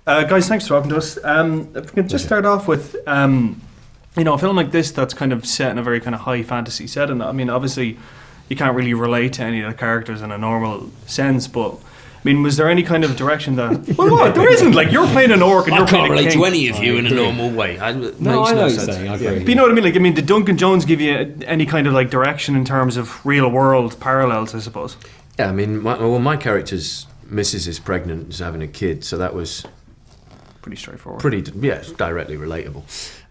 Guys, thanks for talking to us. If we can just start off with, a film like this that's kind of set in a very kind of high fantasy setting. I mean, obviously, you can't really relate to any of the characters in a normal sense, but I mean, was there any kind of direction that... Well, what? There isn't. Like, you're playing an orc and you're playing a king. I can't relate to any of you in a normal way. I know what you're saying. I agree. But you know what I mean? Like, I mean, did Duncan Jones give you any kind of, like, direction in terms of real-world parallels, I suppose? Yeah, I mean, my character's missus is pregnant, is having a kid, so that was... Pretty straightforward. It's directly relatable,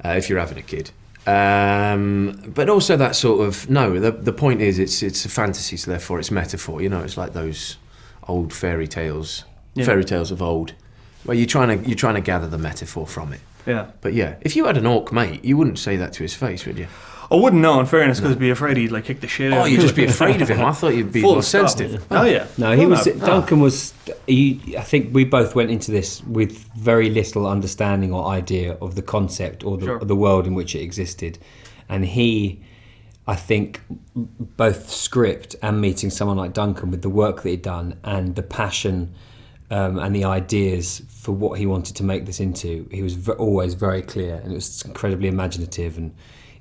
if you're having a kid. But also that sort of... No, the point is it's a fantasy, so therefore it's metaphor. You know, it's like those... old fairy tales of old, where you're trying to gather the metaphor from it. Yeah. But yeah, if you had an orc mate, you wouldn't say that to his face, would you? I wouldn't know, in fairness, because I'd be afraid he'd like kick the shit out. Oh, you'd just be afraid of him. I thought you'd be more sensitive. Oh yeah. No, he was. Duncan was. I think we both went into this with very little understanding or idea of the concept or the world in which it existed, and he. I think both script and meeting someone like Duncan with the work that he'd done and the passion and the ideas for what he wanted to make this into, he was always very clear, and it was incredibly imaginative, and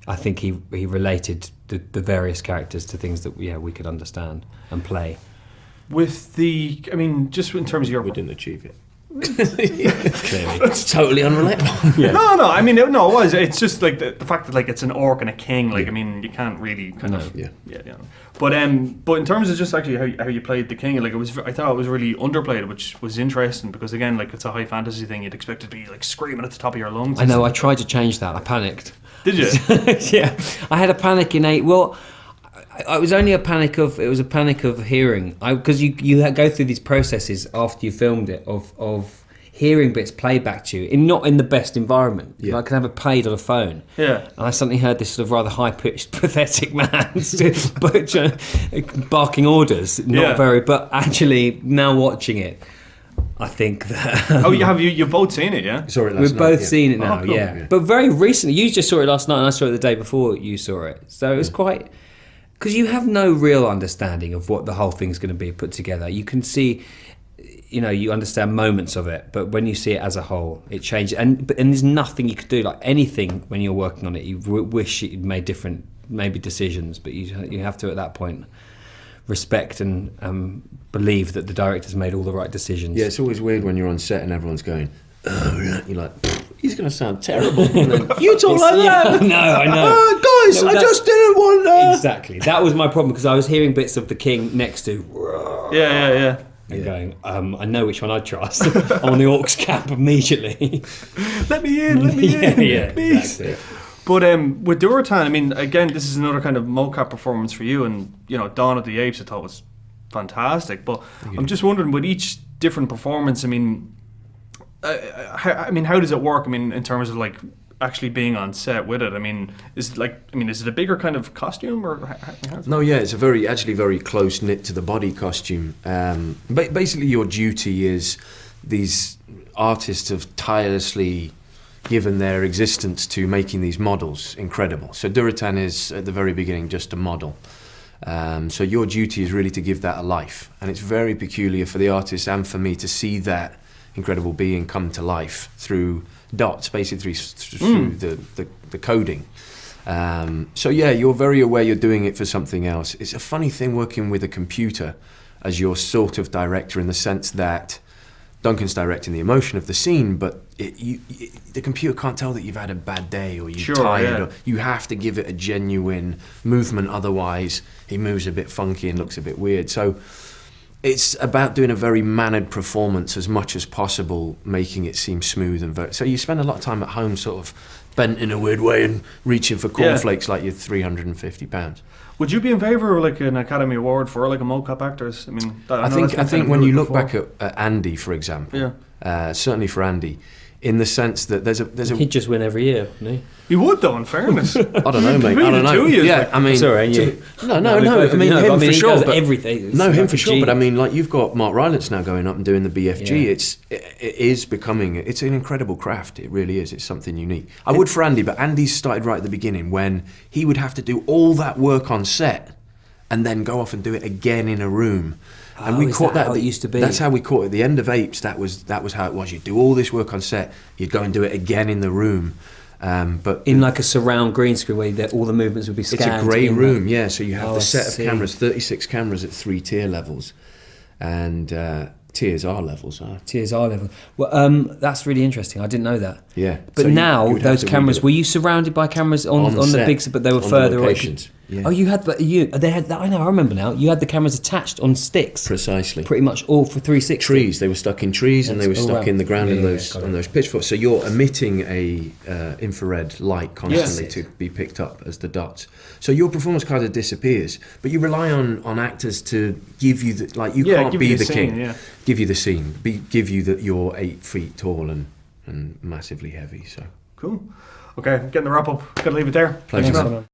I think he related the various characters to things that we could understand and play. With I mean, just in terms of your... We didn't achieve it. It's totally unrelatable. Yeah. No. I mean, it was. It's just like the fact that like it's an orc and a king. Like, I mean, you can't really kind of. Yeah. But in terms of just actually how you played the king, like I thought it was really underplayed, which was interesting because again, like it's a high fantasy thing. You'd expect it to be like screaming at the top of your lungs. I know. I tried to change that. I panicked. Did you? Yeah. I had a panic in it was only a panic of hearing, because you go through these processes after you filmed it of hearing bits played back to you not in the best environment. Yeah. I can have it played on a phone. Yeah. And I suddenly heard this sort of rather high-pitched, pathetic man barking orders. But actually now watching it, I think that... You've both seen it, yeah? Saw it last night. We've both seen it now, cool. yeah. But very recently, you just saw it last night and I saw it the day before you saw it. So it was quite... Because you have no real understanding of what the whole thing's going to be put together. You can see, you understand moments of it, but when you see it as a whole, it changes. And there's nothing you could do, like anything when you're working on it. You wish you'd made different, maybe decisions, but you have to at that point respect and believe that the director's made all the right decisions. Yeah, it's always weird when you're on set and everyone's going, oh, you're like, he's going to sound terrible. And then, you talk like that. No, I know. Guys, I just didn't want Exactly. That was my problem, because I was hearing bits of the king next to... Yeah. And going, I know which one I'd trust. I'm on the orc's cap immediately. Let me in. Yeah, please. Exactly. But with Durotan, I mean, again, this is another kind of mocap performance for you, and Dawn of the Apes I thought was fantastic. But I'm just wondering, with each different performance, I mean, how does it work? I mean, in terms of like actually being on set with it. I mean, is it a bigger kind of costume or? No, yeah, it's actually very close knit to the body costume. Basically, your duty is these artists have tirelessly given their existence to making these models incredible. So Durotan is at the very beginning just a model. So your duty is really to give that a life, and it's very peculiar for the artist and for me to see that incredible being come to life through dots, basically through the coding. So yeah, you're very aware you're doing it for something else. It's a funny thing working with a computer as your sort of director, in the sense that Duncan's directing the emotion of the scene, but the computer can't tell that you've had a bad day or you're tired. Or you have to give it a genuine movement, otherwise he moves a bit funky and looks a bit weird. So it's about doing a very mannered performance as much as possible, making it seem smooth and so you spend a lot of time at home sort of bent in a weird way and reaching for cornflakes like you're 350 pounds. Would you be in favour of like an Academy Award for like a mocap actors? I mean, I think when you look back at Andy, for example, certainly for Andy, in the sense that there's a he'd just win every year, wouldn't he? He would, though, in fairness. I don't know, mate. I don't know. Yeah, I mean, sorry, you. No. I mean, him for sure. But everything. No, him for sure. But I mean, like, you've got Mark Rylance now going up and doing the BFG. Yeah. It is becoming. It's an incredible craft. It really is. It's something unique. I would for Andy, but Andy started right at the beginning when he would have to do all that work on set and then go off and do it again in a room. And we caught that. How it used to be. That's how we caught it. At the end of Apes, that was how it was. You'd do all this work on set. You'd go and do it again in the room. But in like a surround green screen where all the movements would be scanned. It's a grey room, yeah. So you have Oh, the set I of see. cameras, 36 cameras at 3 tier levels, and tiers are levels. TSR level. Well, that's really interesting. I didn't know that. Yeah. But So you now would have those to cameras, redo it. were you surrounded by cameras on the set, big, but they were on the further locations. Yeah. Oh, you had they had that. I know. I remember now. You had the cameras attached on sticks. Precisely. Pretty much all for 360. Trees. They were stuck in trees, and they were That's- oh, stuck wow. in the ground Yeah, in yeah, those got it. on those pitchforks. So you're emitting a infrared light constantly Yes. to be picked up as the dots. So your performance kind of disappears, but you rely on actors to give you the you can't give be you the scene, king. yeah. Give you the scene. Give you that you're 8 feet tall and massively heavy. So Cool. Okay, getting the wrap up. Gotta leave it there. Pleasure. Thanks, man.